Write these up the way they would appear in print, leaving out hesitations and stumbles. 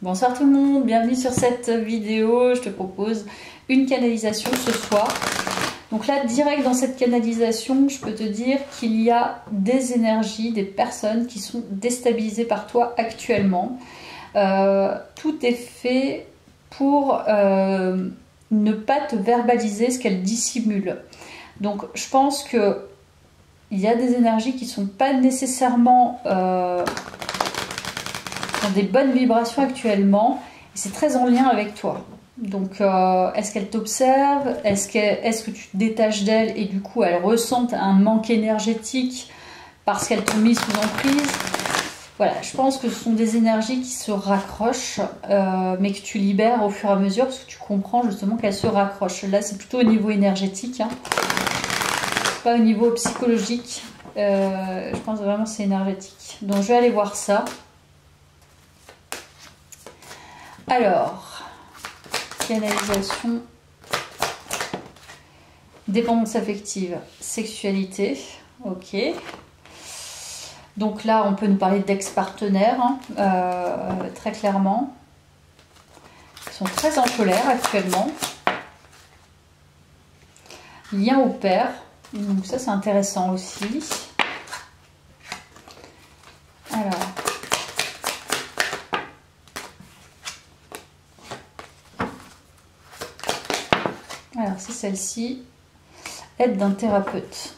Bonsoir tout le monde, bienvenue sur cette vidéo. Je te propose une canalisation ce soir. Donc là, direct dans cette canalisation, je peux te dire qu'il y a des énergies, des personnes qui sont déstabilisées par toi actuellement. Tout est fait pour ne pas te verbaliser ce qu'elles dissimulent. Donc je pense que il y a des énergies qui ne sont pas nécessairement dans des bonnes vibrations actuellement, et c'est très en lien avec toi. Donc est-ce qu'elle t'observe, est-ce que tu te détaches d'elle et du coup elle ressentent un manque énergétique parce qu'elles t'ont mis sous emprise? Voilà, je pense que ce sont des énergies qui se raccrochent, mais que tu libères au fur et à mesure parce que tu comprends justement qu'elles se raccrochent. Là c'est plutôt au niveau énergétique, hein, pas au niveau psychologique. Je pense vraiment que c'est énergétique. Donc je vais aller voir ça. Alors, canalisation, dépendance affective, sexualité, ok. Donc là, on peut nous parler d'ex-partenaires, hein, très clairement. Ils sont très en colère actuellement. Lien au père, donc ça c'est intéressant aussi. Alors c'est celle-ci, aide d'un thérapeute.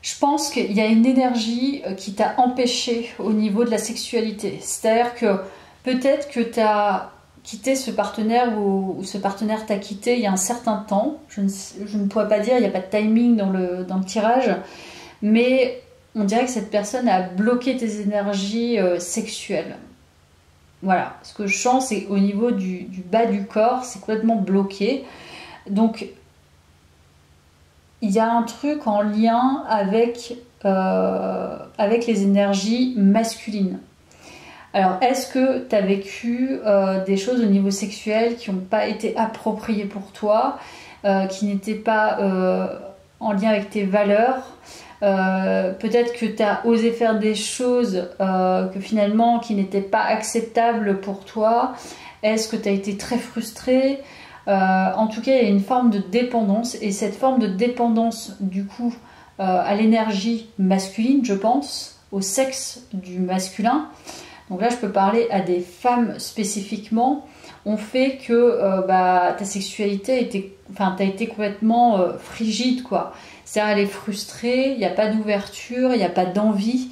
Je pense qu'il y a une énergie qui t'a empêché au niveau de la sexualité. C'est-à-dire que peut-être que tu as quitté ce partenaire ou ce partenaire t'a quitté il y a un certain temps. Je ne pourrais pas dire, il n'y a pas de timing dans le tirage. Mais on dirait que cette personne a bloqué tes énergies sexuelles. Voilà, ce que je sens, c'est au niveau du bas du corps, c'est complètement bloqué. Donc, il y a un truc en lien avec les énergies masculines. Alors, est-ce que tu as vécu des choses au niveau sexuel qui n'ont pas été appropriées pour toi, qui n'étaient pas en lien avec tes valeurs? Peut-être que tu as osé faire des choses que finalement qui n'étaient pas acceptables pour toi. Est-ce que tu as été très frustré? En tout cas, il y a une forme de dépendance, et cette forme de dépendance du coup à l'énergie masculine, je pense, au sexe du masculin. Donc là, je peux parler à des femmes spécifiquement. On fait que ta sexualité t'as été complètement frigide, quoi. C'est-à-dire, elle est frustrée, il n'y a pas d'ouverture, il n'y a pas d'envie.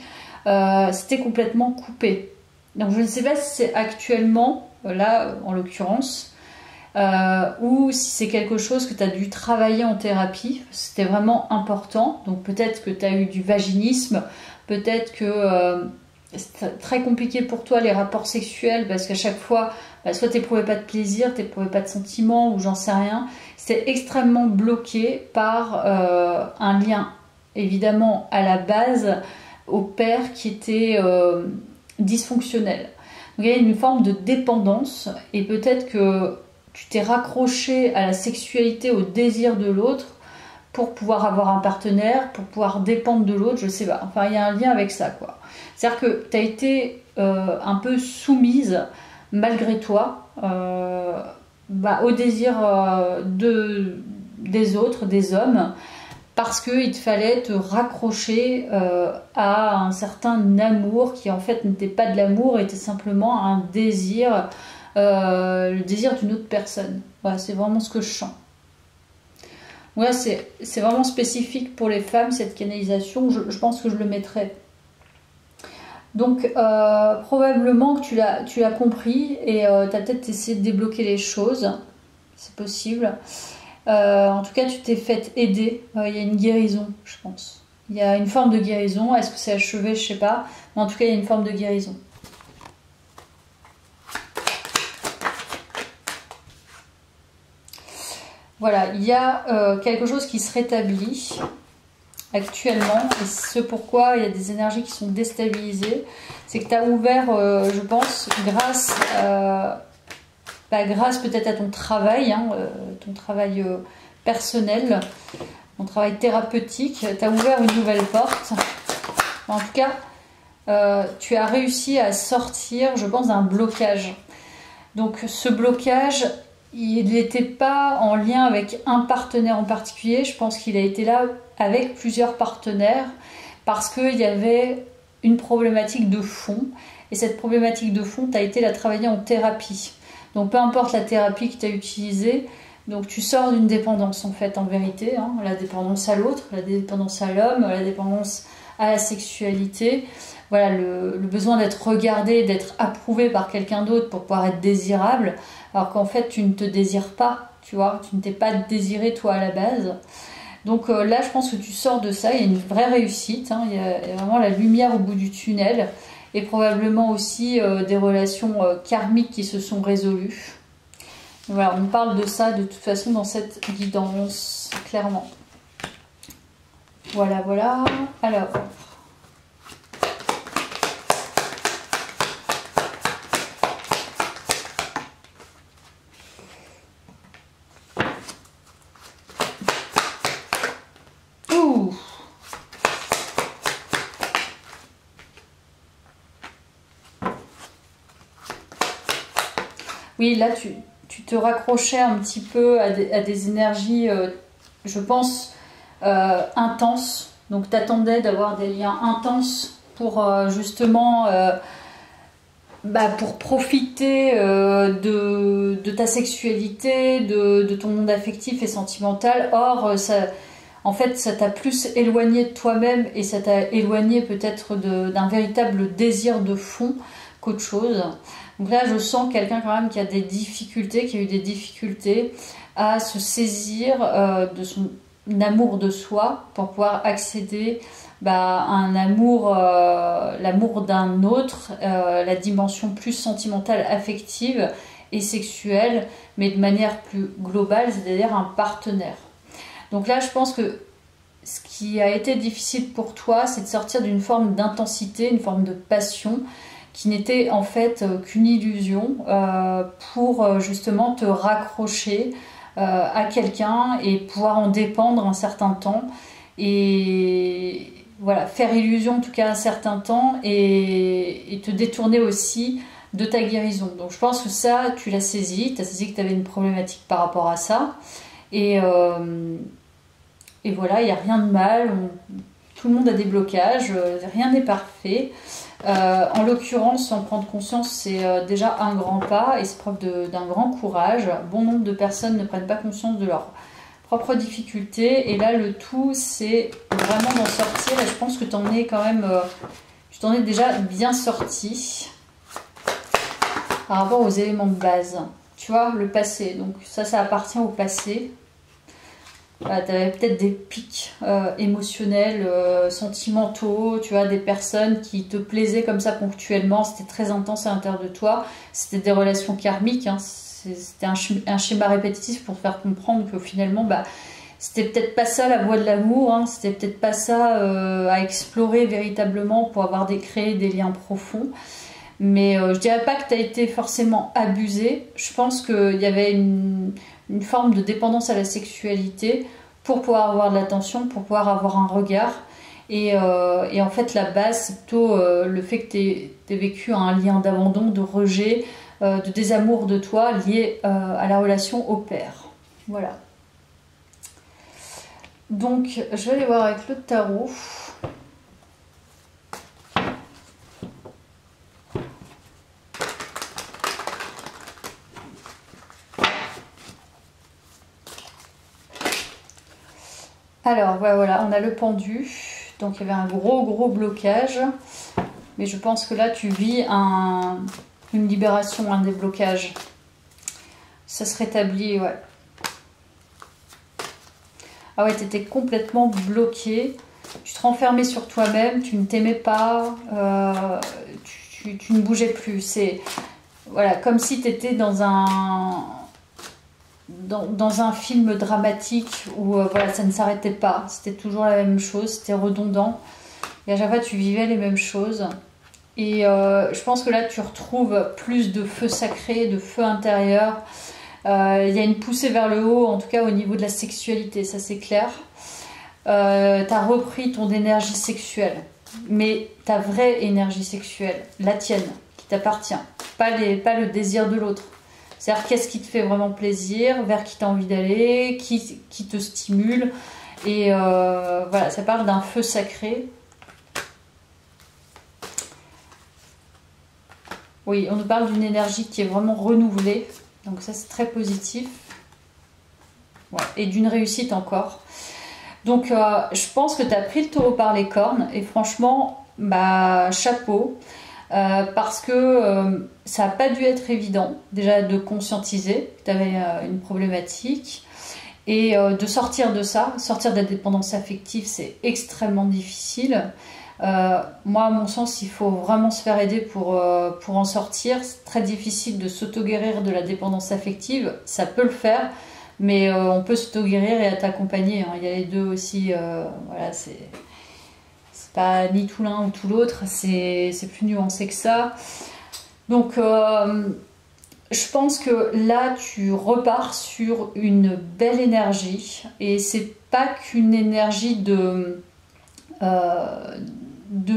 C'était complètement coupé. Donc je ne sais pas si c'est actuellement, là en l'occurrence, ou si c'est quelque chose que tu as dû travailler en thérapie. C'était vraiment important. Donc peut-être que tu as eu du vaginisme, peut-être que c'est très compliqué pour toi les rapports sexuels parce qu'à chaque fois, soit tu n'éprouvais pas de plaisir, tu n'éprouvais pas de sentiments ou j'en sais rien. C'était extrêmement bloqué par un lien, évidemment à la base, au père qui était dysfonctionnel. Donc il y a une forme de dépendance et peut-être que tu t'es raccroché à la sexualité, au désir de l'autre pour pouvoir avoir un partenaire, pour pouvoir dépendre de l'autre, je sais pas. Enfin, il y a un lien avec ça, quoi. C'est-à-dire que tu as été un peu soumise, malgré toi, au désir des autres, des hommes, parce qu'il te fallait te raccrocher à un certain amour qui en fait n'était pas de l'amour, était simplement un désir, le désir d'une autre personne. Voilà, c'est vraiment ce que je sens. Ouais, c'est vraiment spécifique pour les femmes, cette canalisation. Je pense que je le mettrai. Donc, probablement que tu l'as compris et tu as peut-être essayé de débloquer les choses. C'est possible. En tout cas, tu t'es fait aider. Il y a une guérison, je pense. Il y a une forme de guérison. Est-ce que c'est achevé? Je sais pas. Mais en tout cas, il y a une forme de guérison. Voilà, il y a quelque chose qui se rétablit actuellement, et ce pourquoi il y a des énergies qui sont déstabilisées, c'est que tu as ouvert, je pense, grâce peut-être à ton travail, hein, ton travail personnel, ton travail thérapeutique, tu as ouvert une nouvelle porte. En tout cas, tu as réussi à sortir, je pense, d'un blocage. Donc ce blocage, il n'était pas en lien avec un partenaire en particulier, je pense qu'il a été là avec plusieurs partenaires parce qu'il y avait une problématique de fond et cette problématique de fond, tu as été la travailler en thérapie. Donc peu importe la thérapie que tu as utilisée, donc tu sors d'une dépendance en fait en vérité, hein, la dépendance à l'autre, la dépendance à l'homme, la dépendance à la sexualité, voilà, le besoin d'être regardé, d'être approuvé par quelqu'un d'autre pour pouvoir être désirable, alors qu'en fait tu ne te désires pas, tu vois, tu ne t'es pas désiré toi à la base. Donc là je pense que tu sors de ça, il y a une vraie réussite, hein, il y a vraiment la lumière au bout du tunnel et probablement aussi des relations karmiques qui se sont résolues. Voilà, on parle de ça de toute façon dans cette guidance, clairement. Voilà, voilà. Alors. Ouh. Oui, là tu te raccrochais un petit peu à des énergies, je pense, intenses. Donc tu attendais d'avoir des liens intenses pour justement pour profiter de ta sexualité, de ton monde affectif et sentimental. Or, en fait, ça t'a plus éloigné de toi-même et ça t'a éloigné peut-être d'un véritable désir de fond qu'autre chose. Donc là, je sens quelqu'un quand même qui a des difficultés, qui a eu des difficultés à se saisir de son amour de soi pour pouvoir accéder à un amour, l'amour d'un autre, la dimension plus sentimentale, affective et sexuelle, mais de manière plus globale, c'est-à-dire un partenaire. Donc là, je pense que ce qui a été difficile pour toi, c'est de sortir d'une forme d'intensité, une forme de passion, qui n'était en fait qu'une illusion pour justement te raccrocher à quelqu'un et pouvoir en dépendre un certain temps et voilà, faire illusion en tout cas un certain temps et te détourner aussi de ta guérison. Donc je pense que ça, tu l'as saisi, tu as saisi que tu avais une problématique par rapport à ça et voilà, il n'y a rien de mal, tout le monde a des blocages, rien n'est parfait. En l'occurrence, en prendre conscience, c'est déjà un grand pas et c'est preuve d'un grand courage. Bon nombre de personnes ne prennent pas conscience de leurs propres difficultés et là, le tout, c'est vraiment d'en sortir et je pense que tu en es quand même, tu t'en es déjà bien sorti par rapport aux éléments de base. Tu vois, le passé, donc ça appartient au passé. Voilà, tu avais peut-être des pics émotionnels, sentimentaux, tu vois, des personnes qui te plaisaient comme ça ponctuellement, c'était très intense à l'intérieur de toi, c'était des relations karmiques, hein. C'était un schéma répétitif pour te faire comprendre que finalement, c'était peut-être pas ça la voie de l'amour, hein. C'était peut-être pas ça à explorer véritablement pour avoir créé des liens profonds. Mais je dirais pas que tu as été forcément abusé, je pense qu'il y avait une forme de dépendance à la sexualité pour pouvoir avoir de l'attention, pour pouvoir avoir un regard. Et en fait, la base, c'est plutôt le fait que tu aies vécu un lien d'abandon, de rejet, de désamour de toi lié à la relation au père. Voilà. Donc, je vais aller voir avec le tarot. Alors voilà, on a le pendu, donc il y avait un gros blocage, mais je pense que là tu vis une libération, un déblocage, ça se rétablit, ouais. Ah ouais, tu étais complètement bloqué, tu te renfermais sur toi-même, tu ne t'aimais pas, tu ne bougeais plus, c'est voilà, comme si tu étais dans un film dramatique où voilà, ça ne s'arrêtait pas, c'était toujours la même chose, c'était redondant et à chaque fois tu vivais les mêmes choses et je pense que là tu retrouves plus de feu sacré, de feu intérieur, il y a une poussée vers le haut en tout cas au niveau de la sexualité, ça c'est clair. Tu as repris ton énergie sexuelle, mais ta vraie énergie sexuelle, la tienne, qui t'appartient, pas le désir de l'autre. C'est-à-dire qu'est-ce qui te fait vraiment plaisir, vers qui tu as envie d'aller, qui te stimule. Et voilà, ça parle d'un feu sacré. Oui, on nous parle d'une énergie qui est vraiment renouvelée. Donc ça, c'est très positif. Ouais, et d'une réussite encore. Donc, je pense que tu as pris le taureau par les cornes. Et franchement, bah, chapeau. Parce que ça n'a pas dû être évident, déjà de conscientiser que tu avais une problématique. Et de sortir de ça, sortir de la dépendance affective, c'est extrêmement difficile. Moi, à mon sens, il faut vraiment se faire aider pour en sortir. C'est très difficile de s'auto-guérir de la dépendance affective. Ça peut le faire, mais on peut s'auto-guérir et t'accompagner. Hein. Il y a les deux aussi. Voilà, c'est pas ni tout l'un ou tout l'autre. C'est plus nuancé que ça. Donc, je pense que là, tu repars sur une belle énergie. Et c'est pas qu'une énergie de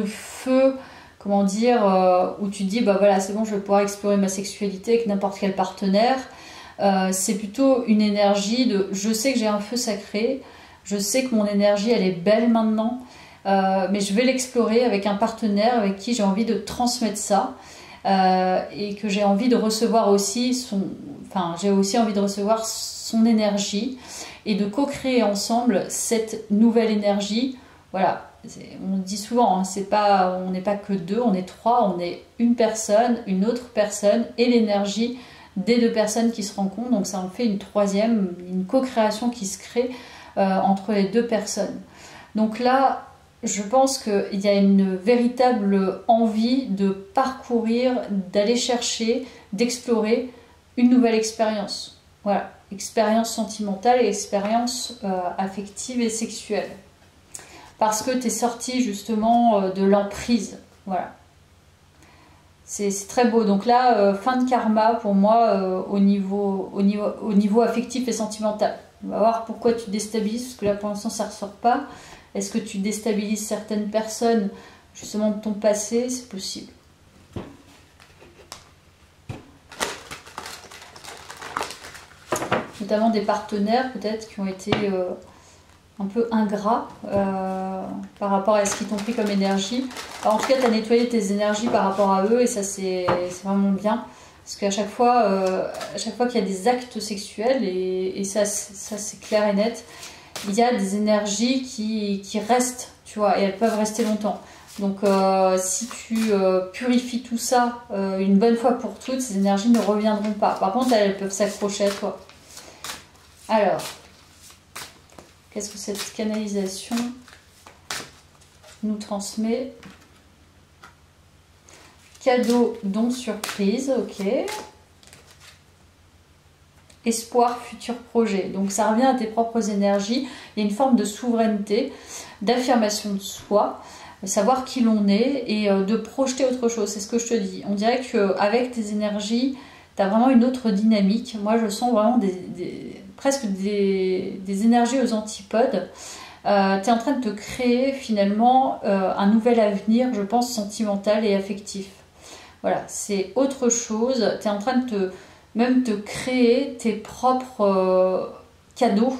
feu, comment dire, où tu dis, bah voilà, c'est bon, je vais pouvoir explorer ma sexualité avec n'importe quel partenaire. C'est plutôt une énergie de, je sais que j'ai un feu sacré, je sais que mon énergie, elle est belle maintenant, mais je vais l'explorer avec un partenaire avec qui j'ai envie de transmettre ça. Et que j'ai envie de recevoir aussi j'ai aussi envie de recevoir son énergie et de co-créer ensemble cette nouvelle énergie. Voilà, on dit souvent, hein, on n'est pas que deux, on est trois, on est une personne, une autre personne et l'énergie des deux personnes qui se rencontrent. Donc ça en fait une troisième, une co-création qui se crée entre les deux personnes. Donc là, je pense qu'il y a une véritable envie de parcourir, d'aller chercher, d'explorer une nouvelle expérience. Voilà, expérience sentimentale et expérience affective et sexuelle. Parce que tu es sorti justement de l'emprise. Voilà. C'est très beau. Donc là, fin de karma pour moi au niveau affectif et sentimental. On va voir pourquoi tu déstabilises, parce que là pour l'instant ça ne ressort pas. Est-ce que tu déstabilises certaines personnes justement de ton passé? C'est possible. Notamment des partenaires peut-être qui ont été un peu ingrats par rapport à ce qu'ils t'ont pris comme énergie. Alors, en tout cas, tu as nettoyé tes énergies par rapport à eux et ça c'est vraiment bien. Parce qu'à chaque fois qu'il y a des actes sexuels, et ça c'est clair et net, il y a des énergies qui restent, tu vois, et elles peuvent rester longtemps. Donc si tu purifies tout ça une bonne fois pour toutes, ces énergies ne reviendront pas. Par contre, elles peuvent s'accrocher à toi. Alors, qu'est-ce que cette canalisation nous transmet? Cadeau, don, surprise, ok. Espoir, futur projet. Donc ça revient à tes propres énergies. Il y a une forme de souveraineté, d'affirmation de soi, de savoir qui l'on est et de projeter autre chose. C'est ce que je te dis. On dirait qu'avec tes énergies, tu as vraiment une autre dynamique. Moi, je sens vraiment presque des énergies aux antipodes. Tu es en train de te créer finalement un nouvel avenir, je pense, sentimental et affectif. Voilà, c'est autre chose. Tu es en train de te créer tes propres cadeaux.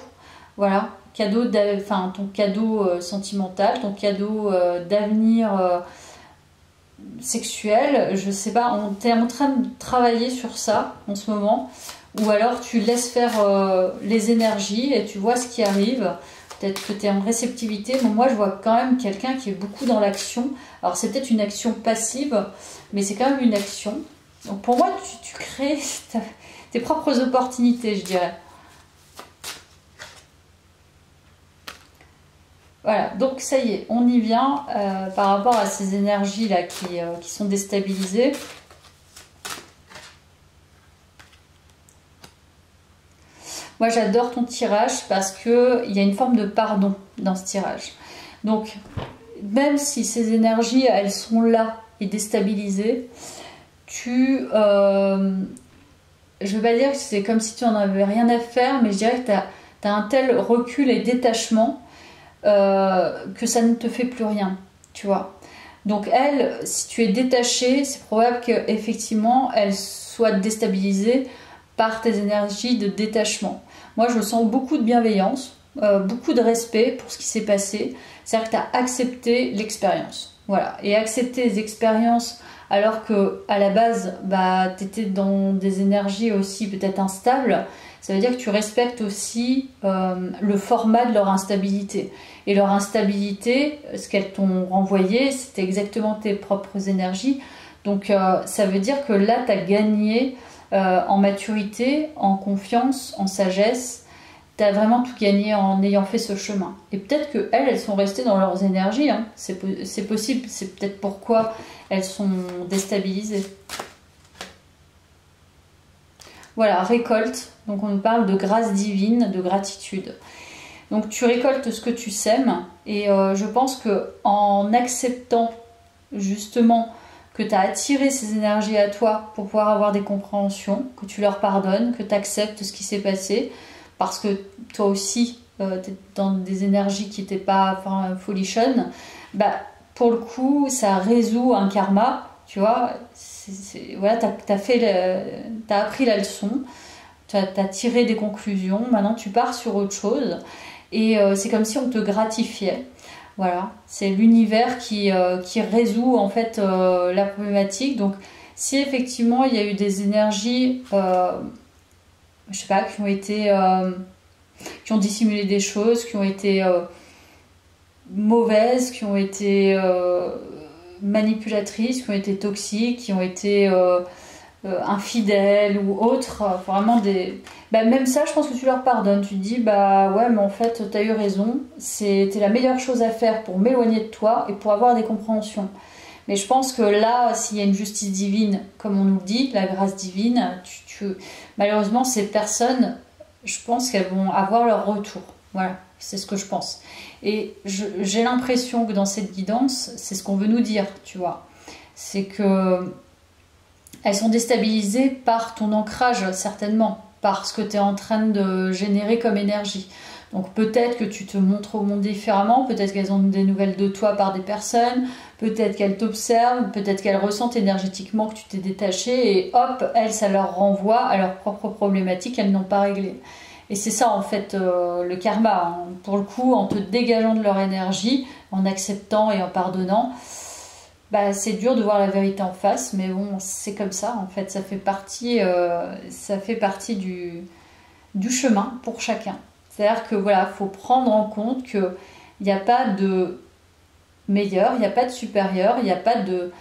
Voilà, ton cadeau sentimental, ton cadeau d'avenir sexuel. Je sais pas, tu es en train de travailler sur ça en ce moment. Ou alors tu laisses faire les énergies et tu vois ce qui arrive. Peut-être que tu es en réceptivité, mais moi je vois quand même quelqu'un qui est beaucoup dans l'action. Alors c'est peut-être une action passive, mais c'est quand même une action. Donc pour moi, tu crées tes propres opportunités, je dirais. Voilà, donc ça y est, on y vient par rapport à ces énergies-là qui sont déstabilisées. Moi, j'adore ton tirage parce qu'il y a une forme de pardon dans ce tirage. Donc, même si ces énergies, elles sont là et déstabilisées, je ne veux pas dire que c'est comme si tu n'en avais rien à faire, mais je dirais que tu as un tel recul et détachement que ça ne te fait plus rien. tu vois. Donc elle, si tu es détaché, c'est probable qu'effectivement elle soit déstabilisée par tes énergies de détachement. Moi je sens beaucoup de bienveillance, beaucoup de respect pour ce qui s'est passé. C'est-à-dire que tu as accepté l'expérience. Voilà. Et accepter les expériences alors que à la base, bah, tu étais dans des énergies aussi peut-être instables, ça veut dire que tu respectes aussi le format de leur instabilité. Et leur instabilité, ce qu'elles t'ont renvoyé, c'était exactement tes propres énergies. Donc ça veut dire que là, tu as gagné en maturité, en confiance, en sagesse. Tu as vraiment tout gagné en ayant fait ce chemin. Et peut-être qu'elles, elles sont restées dans leurs énergies. Hein. C'est possible, c'est peut-être pourquoi elles sont déstabilisées. Voilà, récolte. Donc on nous parle de grâce divine, de gratitude. Donc tu récoltes ce que tu sèmes. Et je pense que en acceptant justement que tu as attiré ces énergies à toi pour pouvoir avoir des compréhensions, que tu leur pardonnes, que tu acceptes ce qui s'est passé, parce que toi aussi, tu es dans des énergies qui n'étaient pas folichonnes, bah, pour le coup, ça résout un karma, tu vois. Voilà, t'as appris la leçon, t'as tiré des conclusions, maintenant tu pars sur autre chose, et c'est comme si on te gratifiait. Voilà, c'est l'univers qui résout en fait la problématique. Donc, si effectivement il y a eu des énergies je sais pas, qui ont dissimulé des choses, qui ont été mauvaises, qui ont été manipulatrices, qui ont été toxiques, qui ont été infidèles ou autres, vraiment des... Bah, même ça, je pense que tu leur pardonnes. Tu te dis, bah ouais, mais en fait, t'as eu raison, c'était la meilleure chose à faire pour m'éloigner de toi et pour avoir des compréhensions. Mais je pense que là, s'il y a une justice divine, comme on nous le dit, la grâce divine, malheureusement, ces personnes, je pense qu'elles vont avoir leur retour. Voilà, c'est ce que je pense. Et j'ai l'impression que dans cette guidance, c'est ce qu'on veut nous dire, tu vois. C'est que elles sont déstabilisées par ton ancrage, certainement, par ce que tu es en train de générer comme énergie. Donc peut-être que tu te montres au monde différemment, peut-être qu'elles ont des nouvelles de toi par des personnes, peut-être qu'elles t'observent, peut-être qu'elles ressentent énergétiquement que tu t'es détaché et hop, elles, ça leur renvoie à leurs propres problématiques qu'elles n'ont pas réglées. Et c'est ça en fait le karma, hein. Pour le coup, en te dégageant de leur énergie, en acceptant et en pardonnant, bah, c'est dur de voir la vérité en face, mais bon, c'est comme ça en fait, ça fait partie du chemin pour chacun. C'est-à-dire que voilà, faut prendre en compte qu'il n'y a pas de meilleur, il n'y a pas de supérieur, il n'y a pas de...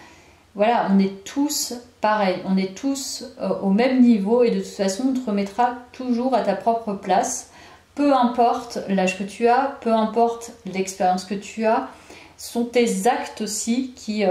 Voilà, on est tous pareils, on est tous au même niveau et de toute façon, on te remettra toujours à ta propre place. Peu importe l'âge que tu as, peu importe l'expérience que tu as, ce sont tes actes aussi qui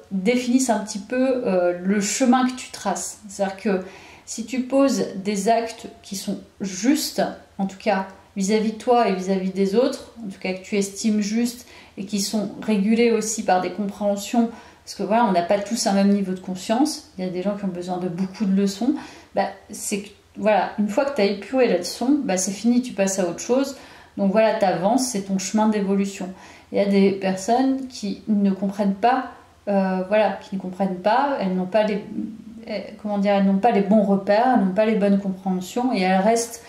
définissent un petit peu le chemin que tu traces. C'est-à-dire que si tu poses des actes qui sont justes, en tout cas vis-à-vis de toi et vis-à-vis des autres, en tout cas que tu estimes justes et qui sont régulés aussi par des compréhensions, parce que voilà, on n'a pas tous un même niveau de conscience, il y a des gens qui ont besoin de beaucoup de leçons, bah, c'est que, voilà, une fois que tu as épuré la leçon, bah, c'est fini, tu passes à autre chose, donc voilà, tu avances, c'est ton chemin d'évolution. Il y a des personnes qui ne comprennent pas, qui ne comprennent pas, elles n'ont pas elles n'ont pas les bons repères, elles n'ont pas les bonnes compréhensions et elles restent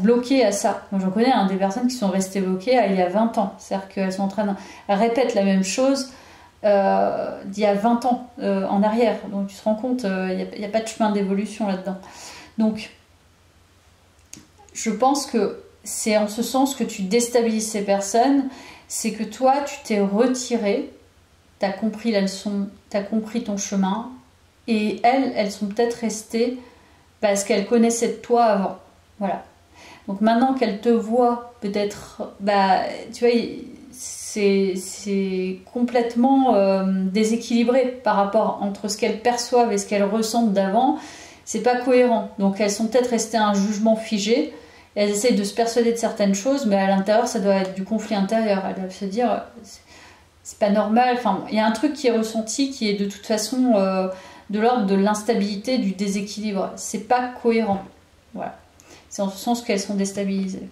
bloquées à ça. Moi j'en connais des personnes qui sont restées bloquées il y a 20 ans. C'est-à-dire qu'elles sont elles répètent la même chose d'il y a 20 ans en arrière. Donc tu te rends compte, il n'y a pas de chemin d'évolution là-dedans. Donc je pense que c'est en ce sens que tu déstabilises ces personnes, c'est que toi tu t'es retiré, tu as compris la leçon, tu as compris ton chemin, et elles sont peut-être restées parce qu'elles connaissaient de toi avant. Voilà. Donc maintenant qu'elles te voient, peut-être, bah, tu vois, c'est complètement déséquilibré par rapport entre ce qu'elles perçoivent et ce qu'elles ressentent d'avant. C'est pas cohérent. Donc elles sont peut-être restées à un jugement figé. Elles essayent de se persuader de certaines choses, mais à l'intérieur, ça doit être du conflit intérieur. Elles doivent se dire, c'est pas normal. Enfin, il y a un truc qui est ressenti qui est de toute façon de l'ordre de l'instabilité, du déséquilibre. C'est pas cohérent. Voilà. C'est en ce sens qu'elles sont déstabilisées.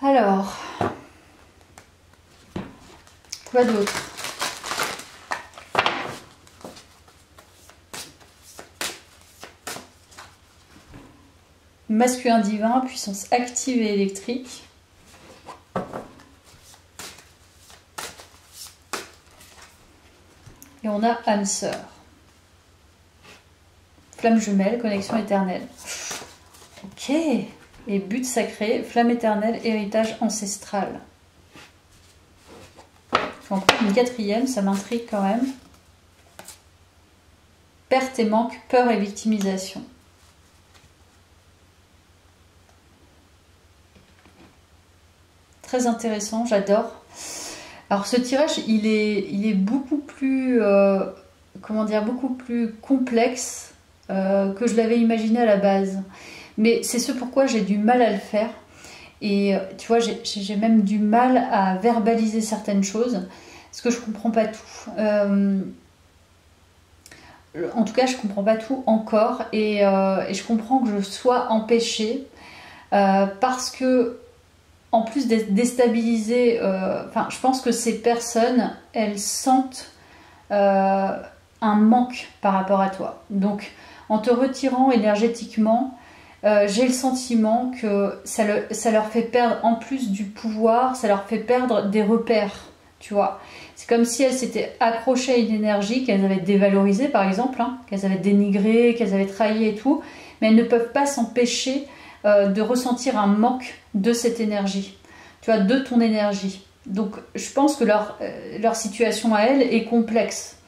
Alors, Quoi d'autre? Masculin divin, puissance active et électrique. Et on a âme sœur. Flamme jumelle, connexion éternelle. Ok. Et but sacré, flamme éternelle, héritage ancestral. Encore une quatrième, ça m'intrigue quand même. Perte et manque, peur et victimisation. Très intéressant, j'adore. Alors ce tirage, il est beaucoup plus, comment dire, beaucoup plus complexe que je l'avais imaginé à la base. Mais c'est ce pourquoi j'ai du mal à le faire. Et tu vois, j'ai même du mal à verbaliser certaines choses, parce que je comprends pas tout. En tout cas, je comprends pas tout encore, et je comprends que je sois empêchée, parce que, en plus d'être déstabilisée, je pense que ces personnes, elles sentent un manque par rapport à toi. Donc, en te retirant énergétiquement, j'ai le sentiment que ça leur fait perdre, en plus du pouvoir, ça leur fait perdre des repères, tu vois. C'est comme si elles s'étaient accrochées à une énergie qu'elles avaient dévalorisée, par exemple, hein, qu'elles avaient dénigrée, qu'elles avaient trahi et tout, mais elles ne peuvent pas s'empêcher de ressentir un manque de cette énergie, tu vois, de ton énergie. Donc, je pense que leur situation à elles est complexe,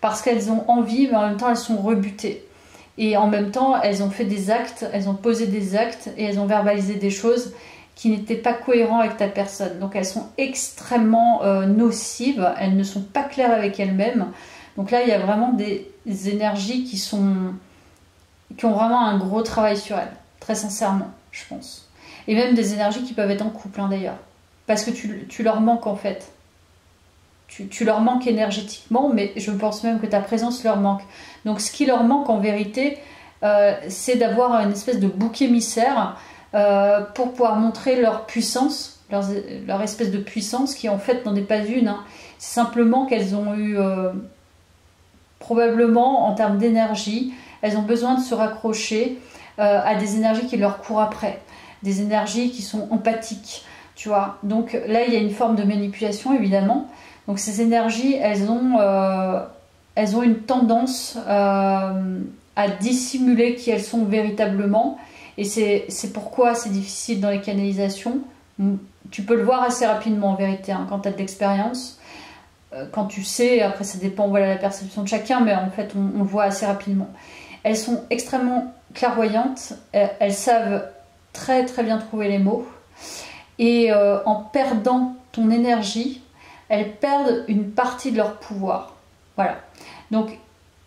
parce qu'elles ont envie, mais en même temps, elles sont rebutées. Et en même temps, elles ont fait des actes, elles ont posé des actes et elles ont verbalisé des choses qui n'étaient pas cohérentes avec ta personne. Donc elles sont extrêmement nocives, elles ne sont pas claires avec elles-mêmes. Donc là, il y a vraiment des énergies qui ont vraiment un gros travail sur elles, très sincèrement, je pense. Et même des énergies qui peuvent être en couple, hein, d'ailleurs. Parce que tu leur manques en fait. Tu leur manques énergétiquement, mais je pense même que ta présence leur manque. Donc ce qui leur manque en vérité, c'est d'avoir une espèce de bouc émissaire pour pouvoir montrer leur puissance, leur espèce de puissance qui en fait n'en est pas une. Hein. C'est simplement qu'elles ont eu, probablement en termes d'énergie, elles ont besoin de se raccrocher à des énergies qui leur courent après, des énergies qui sont empathiques, tu vois. Donc là, il y a une forme de manipulation évidemment. Donc ces énergies, elles ont une tendance à dissimuler qui elles sont véritablement. Et c'est pourquoi c'est difficile dans les canalisations. Tu peux le voir assez rapidement en vérité, hein, quand tu as de l'expérience. Quand tu sais, après ça dépend, voilà, la perception de chacun, mais en fait on le voit assez rapidement. Elles sont extrêmement clairvoyantes, elles savent très très bien trouver les mots. Et en perdant ton énergie, elles perdent une partie de leur pouvoir. Voilà. Donc,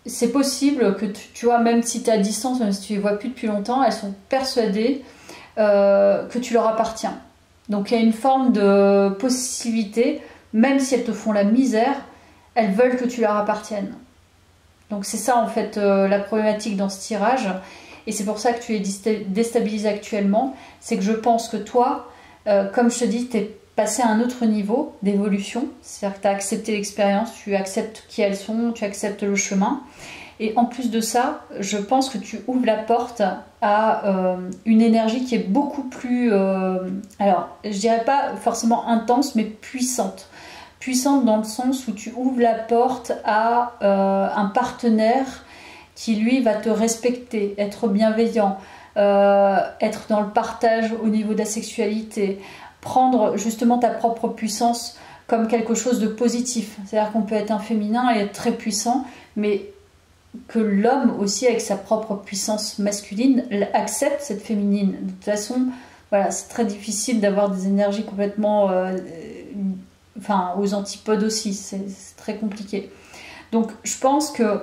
c'est possible que tu vois, même si tu es à distance, même si tu ne les vois plus depuis longtemps, elles sont persuadées que tu leur appartiens. Donc, il y a une forme de possessivité, même si elles te font la misère, elles veulent que tu leur appartiennes. Donc, c'est ça, en fait, la problématique dans ce tirage. Et c'est pour ça que tu es déstabilisé actuellement. C'est que je pense que toi, comme je te dis, tu es passer à un autre niveau d'évolution, c'est-à-dire que tu as accepté l'expérience, tu acceptes qui elles sont, tu acceptes le chemin. Et en plus de ça, je pense que tu ouvres la porte à une énergie qui est beaucoup plus, alors je dirais pas forcément intense, mais puissante. Puissante dans le sens où tu ouvres la porte à un partenaire qui lui va te respecter, être bienveillant, être dans le partage au niveau de la sexualité, prendre justement ta propre puissance comme quelque chose de positif. C'est-à-dire qu'on peut être un féminin et être très puissant, mais que l'homme aussi, avec sa propre puissance masculine, accepte cette féminine. De toute façon, voilà, c'est très difficile d'avoir des énergies complètement... aux antipodes aussi, c'est très compliqué. Donc, je pense que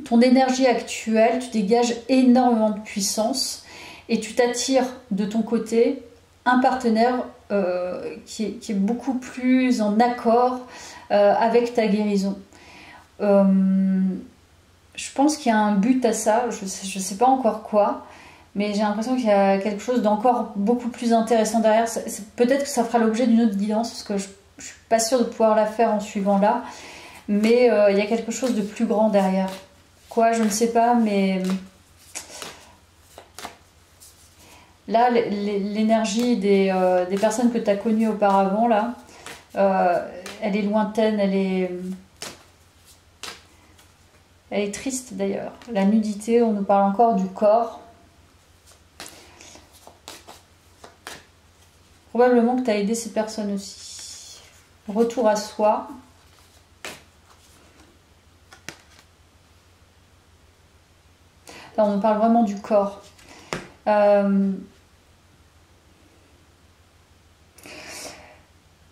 ton énergie actuelle, tu dégages énormément de puissance et tu t'attires de ton côté un partenaire qui est beaucoup plus en accord avec ta guérison. Je pense qu'il y a un but à ça, je sais pas encore quoi, mais j'ai l'impression qu'il y a quelque chose d'encore beaucoup plus intéressant derrière. Peut-être que ça fera l'objet d'une autre guidance, parce que je suis pas sûre de pouvoir la faire en suivant là, mais il y a quelque chose de plus grand derrière. Quoi, je ne sais pas, mais là, l'énergie des personnes que tu as connues auparavant, là, elle est lointaine, elle est triste d'ailleurs. La nudité, on nous parle encore du corps. Probablement que tu as aidé ces personnes aussi. Retour à soi. Là, on nous parle vraiment du corps.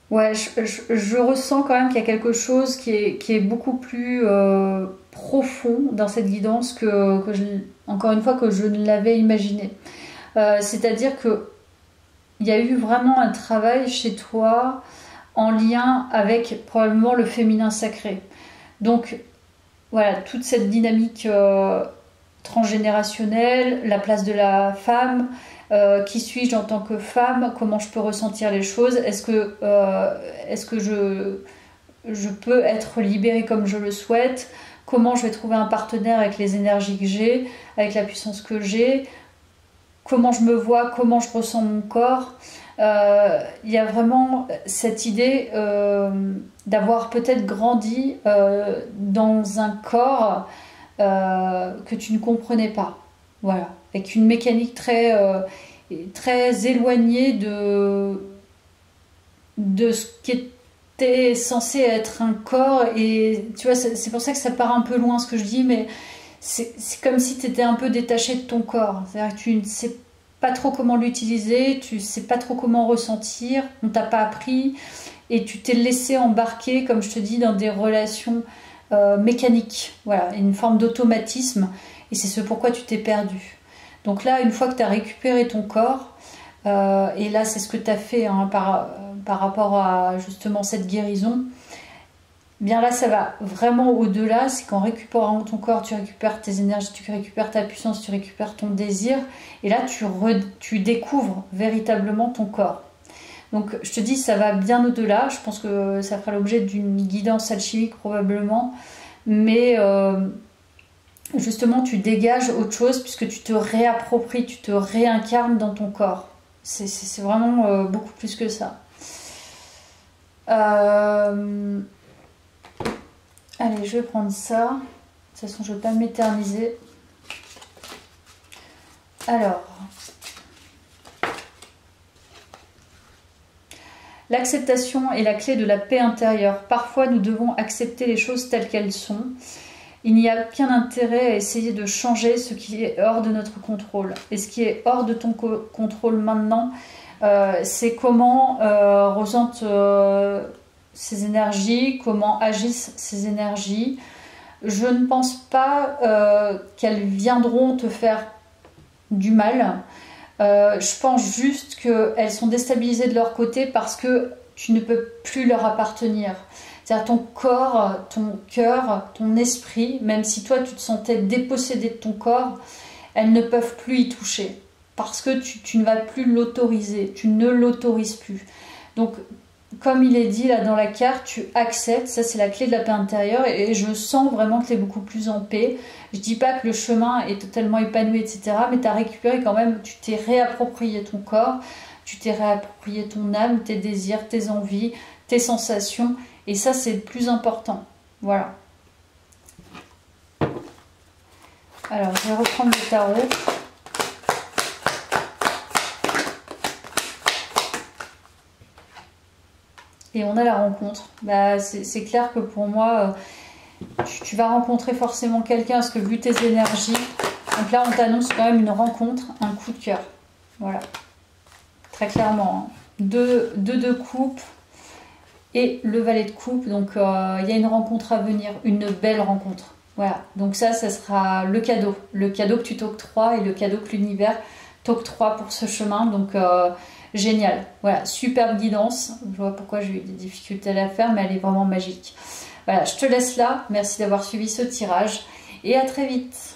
Ouais, je ressens quand même qu'il y a quelque chose qui est beaucoup plus profond dans cette guidance encore une fois, que je ne l'avais imaginé. C'est-à-dire que il y a eu vraiment un travail chez toi en lien avec probablement le féminin sacré. Donc voilà, toute cette dynamique transgénérationnelle, la place de la femme, qui suis-je en tant que femme, comment je peux ressentir les choses, est-ce que je peux être libérée comme je le souhaite, comment je vais trouver un partenaire avec les énergies que j'ai, avec la puissance que j'ai, comment je me vois, comment je ressens mon corps. Il y a vraiment cette idée d'avoir peut-être grandi dans un corps que tu ne comprenais pas. Voilà, avec une mécanique très éloignée de ce qui était censé être un corps. Et tu vois, c'est pour ça que ça part un peu loin ce que je dis, mais c'est comme si tu étais un peu détaché de ton corps. C'est-à-dire que tu ne sais pas trop comment l'utiliser, tu ne sais pas trop comment ressentir, on t'a pas appris, et tu t'es laissé embarquer, comme je te dis, dans des relations mécaniques. Voilà, une forme d'automatisme, et c'est ce pourquoi tu t'es perdu. Donc là, une fois que tu as récupéré ton corps, et là c'est ce que tu as fait hein, par rapport à justement cette guérison, bien là ça va vraiment au-delà. C'est qu'en récupérant ton corps, tu récupères tes énergies, tu récupères ta puissance, tu récupères ton désir, et là tu découvres véritablement ton corps. Donc je te dis, ça va bien au-delà. Je pense que ça fera l'objet d'une guidance alchimique probablement, mais justement tu dégages autre chose puisque tu te réappropries, tu te réincarnes dans ton corps. C'est vraiment beaucoup plus que ça. Allez, je vais prendre ça. De toute façon, je ne vais pas m'éterniser. Alors, l'acceptation est la clé de la paix intérieure. Parfois, nous devons accepter les choses telles qu'elles sont. Il n'y a aucun intérêt à essayer de changer ce qui est hors de notre contrôle. Et ce qui est hors de ton contrôle maintenant, c'est comment ressentent ces énergies, comment agissent ces énergies. Je ne pense pas qu'elles viendront te faire du mal. Je pense juste qu'elles sont déstabilisées de leur côté parce que tu ne peux plus leur appartenir. C'est-à-dire ton corps, ton cœur, ton esprit, même si toi tu te sentais dépossédé de ton corps, elles ne peuvent plus y toucher parce que tu ne vas plus l'autoriser, tu ne l'autorises plus. Donc comme il est dit là dans la carte, tu acceptes, ça c'est la clé de la paix intérieure, et je sens vraiment que tu es beaucoup plus en paix. Je dis pas que le chemin est totalement épanoui, etc., mais tu as récupéré quand même, tu t'es réapproprié ton corps, tu t'es réapproprié ton âme, tes désirs, tes envies, tes sensations, et ça c'est le plus important. Voilà. Alors je vais reprendre le tarot. Et on a la rencontre. Bah, c'est clair que pour moi, tu vas rencontrer forcément quelqu'un, parce que vu tes énergies, donc là on t'annonce quand même une rencontre, un coup de cœur. Voilà. Très clairement. Hein. Deux de coupe et le valet de coupe. Donc il y a une rencontre à venir, une belle rencontre. Voilà. Donc ça sera le cadeau. Le cadeau que tu t'octroies et le cadeau que l'univers t'octroie pour ce chemin. Donc génial, voilà, superbe guidance. Je vois pourquoi j'ai eu des difficultés à la faire, mais elle est vraiment magique. Voilà, je te laisse là. Merci d'avoir suivi ce tirage et à très vite.